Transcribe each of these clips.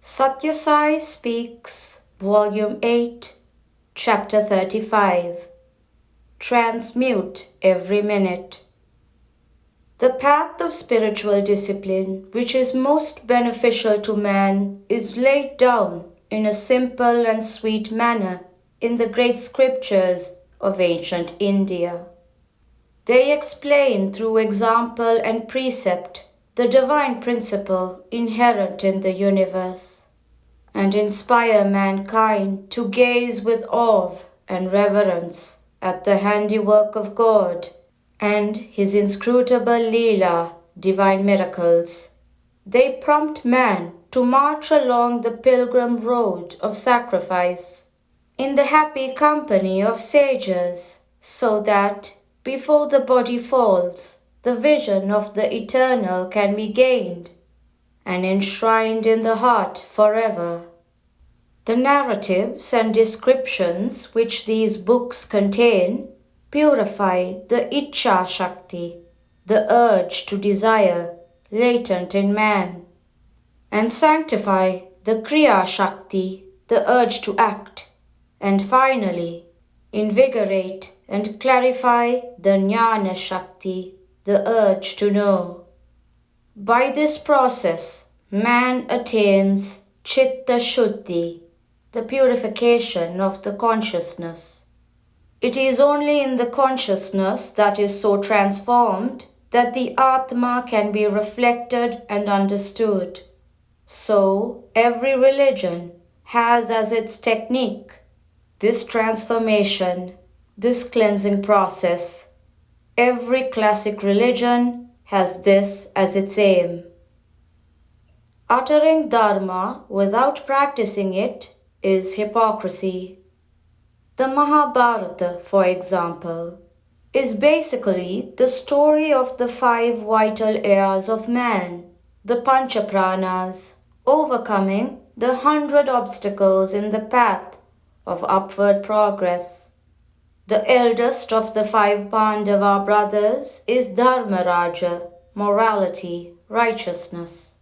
Sathya Sai Speaks, Volume 8, Chapter 35. Transmute every minute. The path of spiritual discipline, which is most beneficial to man, is laid down in a simple and sweet manner in the great scriptures of ancient India. They explain through example and precept the divine principle inherent in the universe, and inspire mankind to gaze with awe and reverence at the handiwork of God and His inscrutable Leela, divine miracles. They prompt man to march along the pilgrim road of sacrifice in the happy company of sages, so that before the body falls, the vision of the eternal can be gained and enshrined in the heart forever. The narratives and descriptions which these books contain purify the Ichcha Shakti, the urge to desire latent in man, and sanctify the Kriya Shakti, the urge to act, and finally invigorate and clarify the Jnana Shakti, the urge to know. By this process, man attains Chitta Shuddhi, the purification of the consciousness. It is only in the consciousness that is so transformed that the Atma can be reflected and understood. So, every religion has as its technique this transformation, this cleansing process. Every classic religion has this as its aim. Uttering Dharma without practicing it is hypocrisy. The Mahabharata, for example, is basically the story of the 5 vital airs of man, the Panchapranas, overcoming the 100 obstacles in the path of upward progress. The eldest of the 5 Pandava brothers is Dharmaraja, morality, righteousness.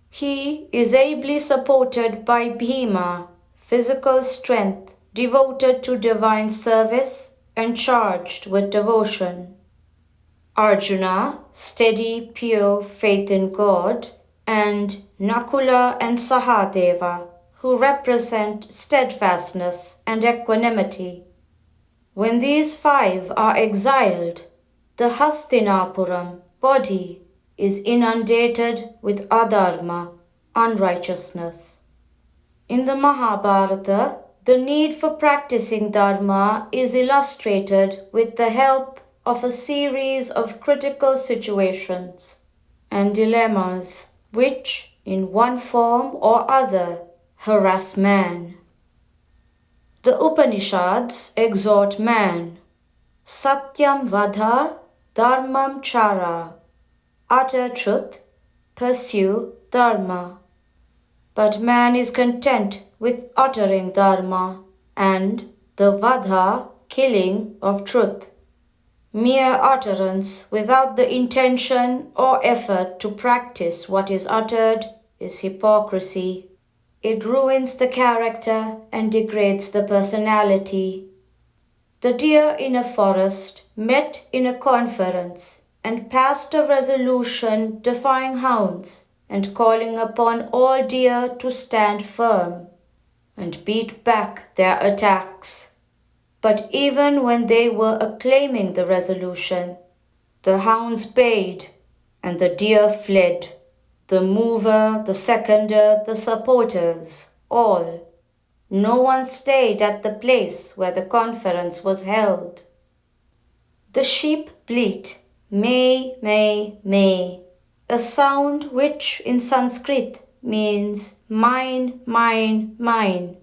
He is ably supported by Bhima, physical strength, devoted to divine service and charged with devotion. Arjuna, steady, pure faith in God, and Nakula and Sahadeva, who represent steadfastness and equanimity. When these 5 are exiled, the Hastinapuram body is inundated with adharma, unrighteousness. In the Mahabharata, the need for practicing dharma is illustrated with the help of a series of critical situations and dilemmas which, in one form or other, harass man. The Upanishads exhort man, Satyam Vadha Dharmam Chara, utter truth, pursue dharma. But man is content with uttering dharma and the Vadha, killing of truth. Mere utterance without the intention or effort to practice what is uttered is hypocrisy. It ruins the character and degrades the personality. The deer in a forest met in a conference and passed a resolution defying hounds and calling upon all deer to stand firm and beat back their attacks. But even when they were acclaiming the resolution, the hounds bayed and the deer fled. The mover, the seconder, the supporters, all. No one stayed at the place where the conference was held. The sheep bleat, may, may, may, a sound which in Sanskrit means mine, mine, mine.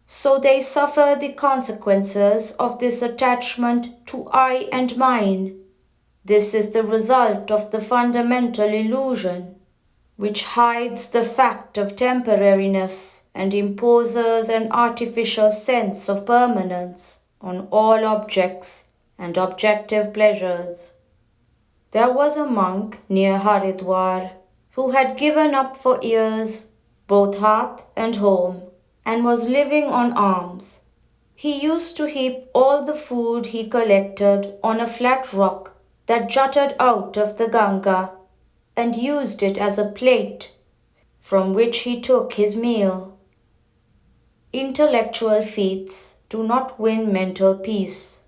So they suffer the consequences of this attachment to I and mine. This is the result of the fundamental illusion, which hides the fact of temporariness and imposes an artificial sense of permanence on all objects and objective pleasures. There was a monk near Haridwar who had given up for years both hearth and home, and was living on alms. He used to heap all the food he collected on a flat rock that jutted out of the Ganga, and used it as a plate from which he took his meal. Intellectual feats do not win mental peace.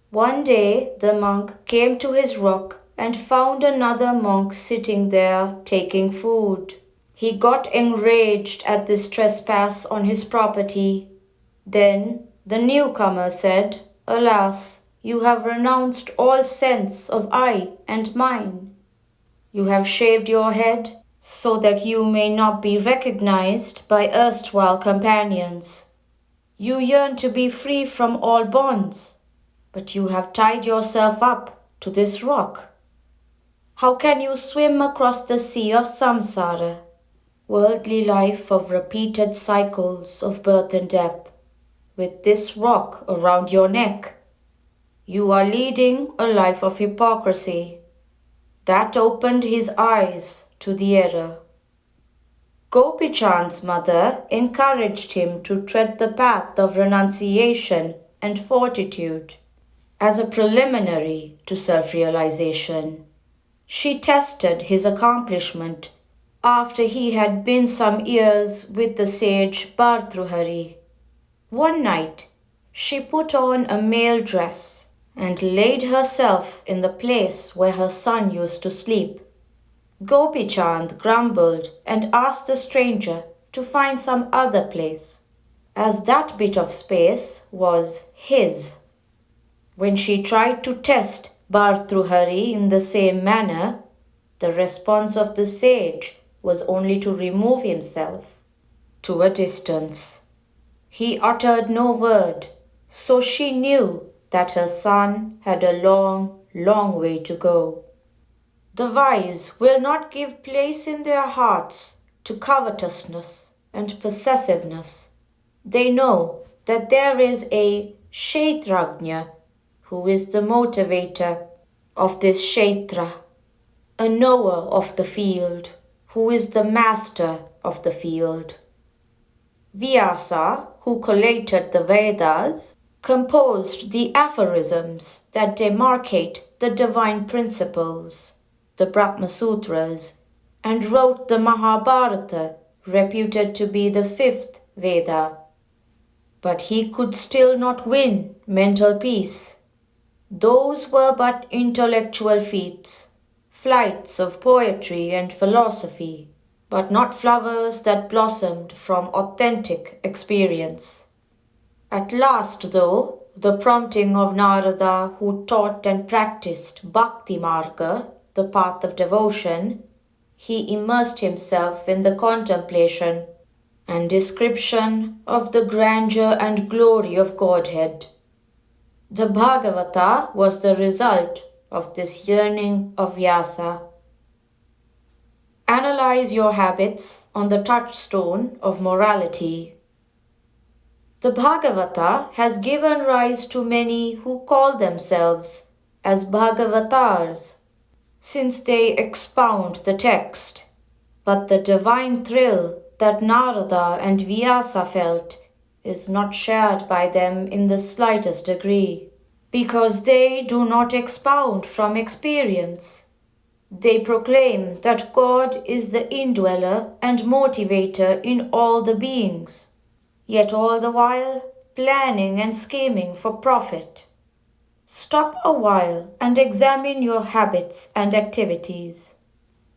One day the monk came to his rock and found another monk sitting there taking food. He got enraged at this trespass on his property. Then the newcomer said, "Alas, you have renounced all sense of I and mine. You have shaved your head so that you may not be recognized by erstwhile companions. You yearn to be free from all bonds, but you have tied yourself up to this rock. How can you swim across the sea of samsara, worldly life of repeated cycles of birth and death, with this rock around your neck? You are leading a life of hypocrisy." That opened his eyes to the error. Gopi Chand's mother encouraged him to tread the path of renunciation and fortitude as a preliminary to self-realization. She tested his accomplishment after he had been some years with the sage Bhartruhari. One night, she put on a male dress and laid herself in the place where her son used to sleep. Gopi Chand grumbled and asked the stranger to find some other place, as that bit of space was his. When she tried to test Bhartruhari in the same manner, the response of the sage was only to remove himself to a distance. He uttered no word, so she knew that her son had a long, long way to go. The wise will not give place in their hearts to covetousness and possessiveness. They know that there is a Kshetrajna who is the motivator of this Kshetra, a knower of the field who is the master of the field. Vyasa, who collated the Vedas, composed the aphorisms that demarcate the divine principles, the Brahma Sutras, and wrote the Mahabharata, reputed to be the fifth Veda. But he could still not win mental peace. Those were but intellectual feats, flights of poetry and philosophy, but not flowers that blossomed from authentic experience. At last, though, the prompting of Narada, who taught and practiced Bhakti Marga, the path of devotion, he immersed himself in the contemplation and description of the grandeur and glory of Godhead. The Bhagavata was the result of this yearning of Vyasa. Analyze your habits on the touchstone of morality. The Bhagavata has given rise to many who call themselves as Bhagavatars, since they expound the text. But the divine thrill that Narada and Vyasa felt is not shared by them in the slightest degree, because they do not expound from experience. They proclaim that God is the indweller and motivator in all the beings, yet all the while planning and scheming for profit. Stop a while and examine your habits and activities.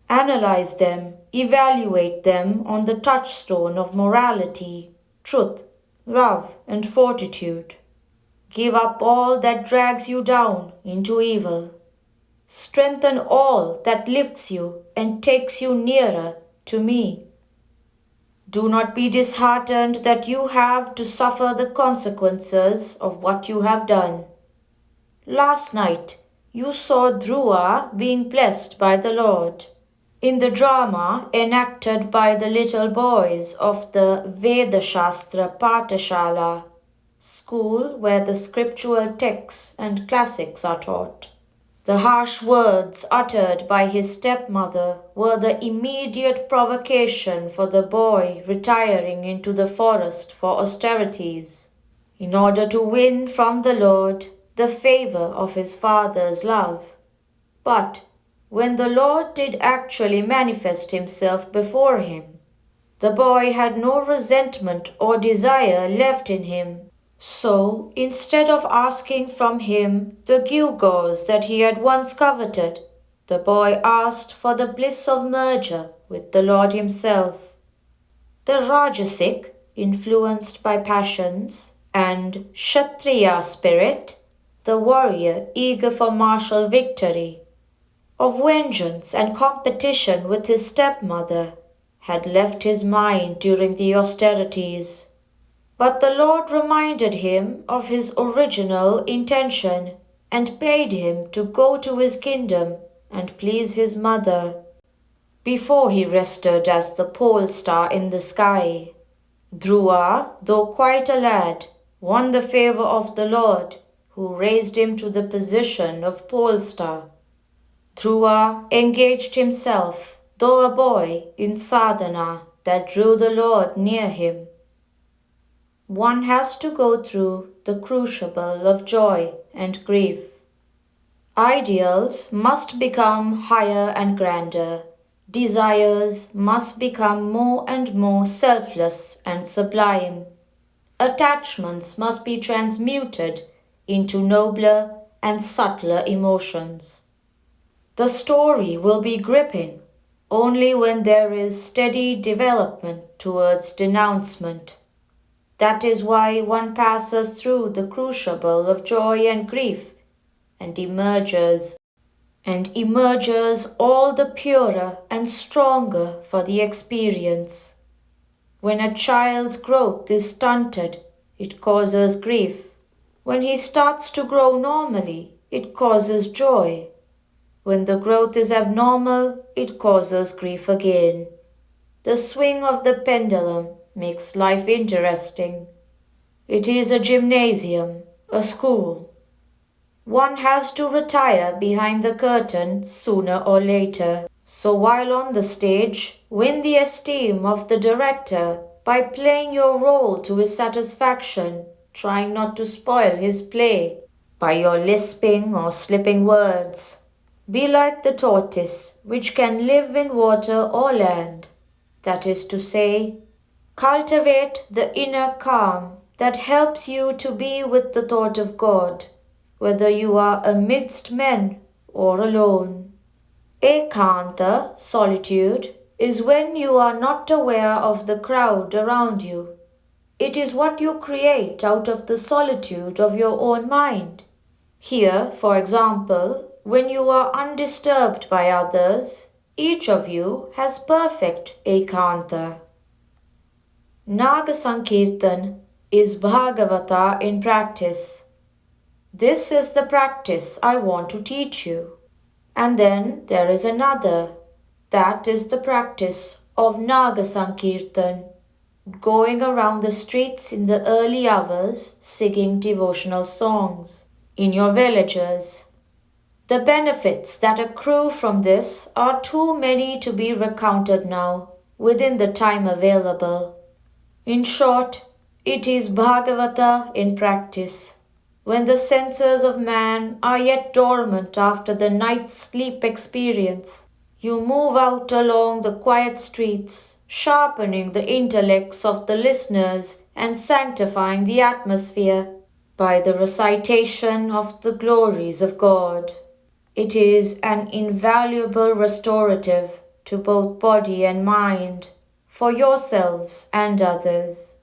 Analyze them, evaluate them on the touchstone of morality, truth, love, and fortitude. Give up all that drags you down into evil. Strengthen all that lifts you and takes you nearer to me. Do not be disheartened that you have to suffer the consequences of what you have done. Last night you saw Dhruva being blessed by the Lord. In the drama enacted by the little boys of the Vedashastra Patashala, school where the scriptural texts and classics are taught, The harsh words uttered by his stepmother were the immediate provocation for the boy retiring into the forest for austerities, in order to win from the Lord the favor of his father's love. But when the Lord did actually manifest himself before him, the boy had no resentment or desire left in him. So, instead of asking from him the gewgaws that he had once coveted, the boy asked for the bliss of merger with the Lord himself. The Rajasic, influenced by passions, and Kshatriya spirit, the warrior eager for martial victory, of vengeance and competition with his stepmother, had left his mind during the austerities. But the Lord reminded him of his original intention and bade him to go to his kingdom and please his mother. Before he rested as the pole star in the sky, Dhruva, though quite a lad, won the favor of the Lord, who raised him to the position of pole star. Dhruva engaged himself, though a boy, in sadhana that drew the Lord near him. One has to go through the crucible of joy and grief. Ideals must become higher and grander. Desires must become more and more selfless and sublime. Attachments must be transmuted into nobler and subtler emotions. The story will be gripping only when there is steady development towards denouncement. That is why one passes through the crucible of joy and grief and emerges all the purer and stronger for the experience. When a child's growth is stunted, it causes grief. When he starts to grow normally, it causes joy. When the growth is abnormal, it causes grief again. The swing of the pendulum makes life interesting. It is a gymnasium, a school. One has to retire behind the curtain sooner or later. So while on the stage, win the esteem of the director by playing your role to his satisfaction, trying not to spoil his play by your lisping or slipping words. Be like the tortoise, which can live in water or land. That is to say, cultivate the inner calm that helps you to be with the thought of God, whether you are amidst men or alone. Ekanta, solitude, is when you are not aware of the crowd around you. It is what you create out of the solitude of your own mind. Here, for example, when you are undisturbed by others, each of you has perfect ekanta. Naga Sankirtan is Bhagavata in practice. This is the practice I want to teach you. And then there is another. That is the practice of Naga Sankirtan, going around the streets in the early hours singing devotional songs in your villages. The benefits that accrue from this are too many to be recounted now within the time available. In short, it is Bhagavata in practice. When the senses of man are yet dormant after the night's sleep experience, you move out along the quiet streets, sharpening the intellects of the listeners and sanctifying the atmosphere by the recitation of the glories of God. It is an invaluable restorative to both body and mind, for yourselves and others.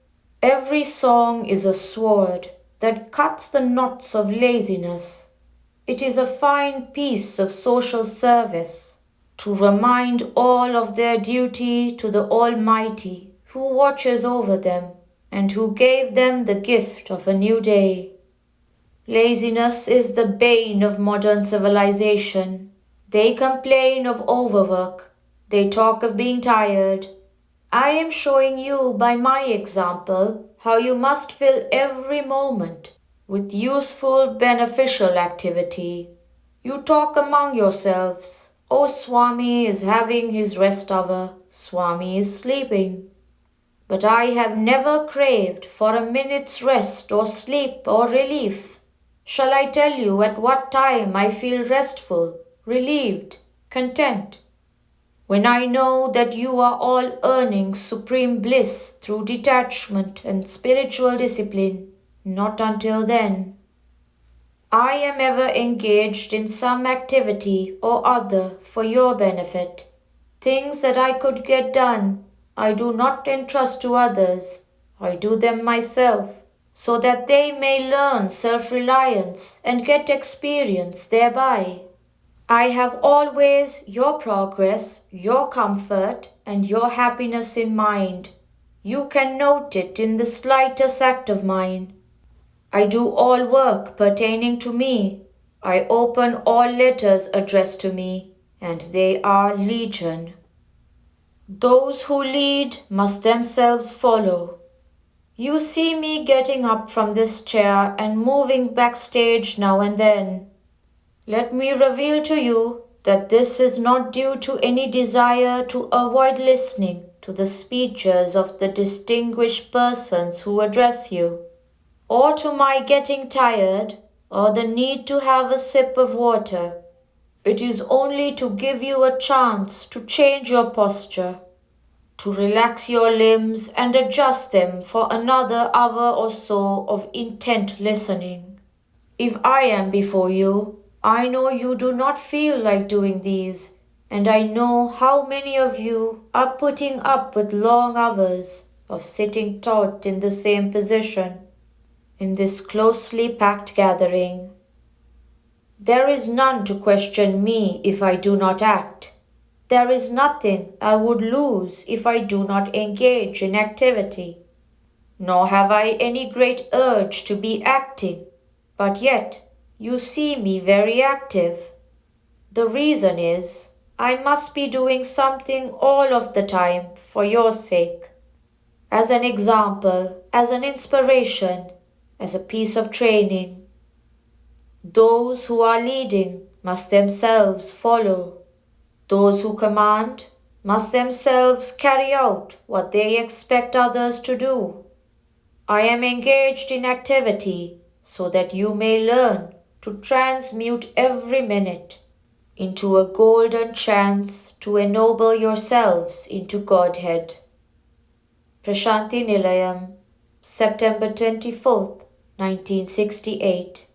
Every song is a sword that cuts the knots of laziness. It is a fine piece of social service to remind all of their duty to the Almighty who watches over them and who gave them the gift of a new day. Laziness is the bane of modern civilization. They complain of overwork. They talk of being tired. I am showing you by my example how you must fill every moment with useful, beneficial activity. You talk among yourselves. Oh, Swami is having his rest hour. Swami is sleeping. But I have never craved for a minute's rest or sleep or relief. Shall I tell you at what time I feel restful, relieved, content? When I know that you are all earning supreme bliss through detachment and spiritual discipline, not until then. I am ever engaged in some activity or other for your benefit. Things that I could get done, I do not entrust to others, I do them myself, so that they may learn self-reliance and get experience thereby. I have always your progress, your comfort, and your happiness in mind. You can note it in the slightest act of mine. I do all work pertaining to me. I open all letters addressed to me, and they are legion. Those who lead must themselves follow. You see me getting up from this chair and moving backstage now and then. Let me reveal to you that this is not due to any desire to avoid listening to the speeches of the distinguished persons who address you, or to my getting tired, or the need to have a sip of water. It is only to give you a chance to change your posture, to relax your limbs and adjust them for another hour or so of intent listening. If I am before you, I know you do not feel like doing these, and I know how many of you are putting up with long hours of sitting taut in the same position in this closely packed gathering. There is none to question me if I do not act. There is nothing I would lose if I do not engage in activity. Nor have I any great urge to be acting, but yet you see me very active. The reason is I must be doing something all of the time for your sake. As an example, as an inspiration, as a piece of training. Those who are leading must themselves follow. Those who command must themselves carry out what they expect others to do. I am engaged in activity so that you may learn to transmute every minute into a golden chance to ennoble yourselves into Godhead. Prashanti Nilayam, September 24th, 1968.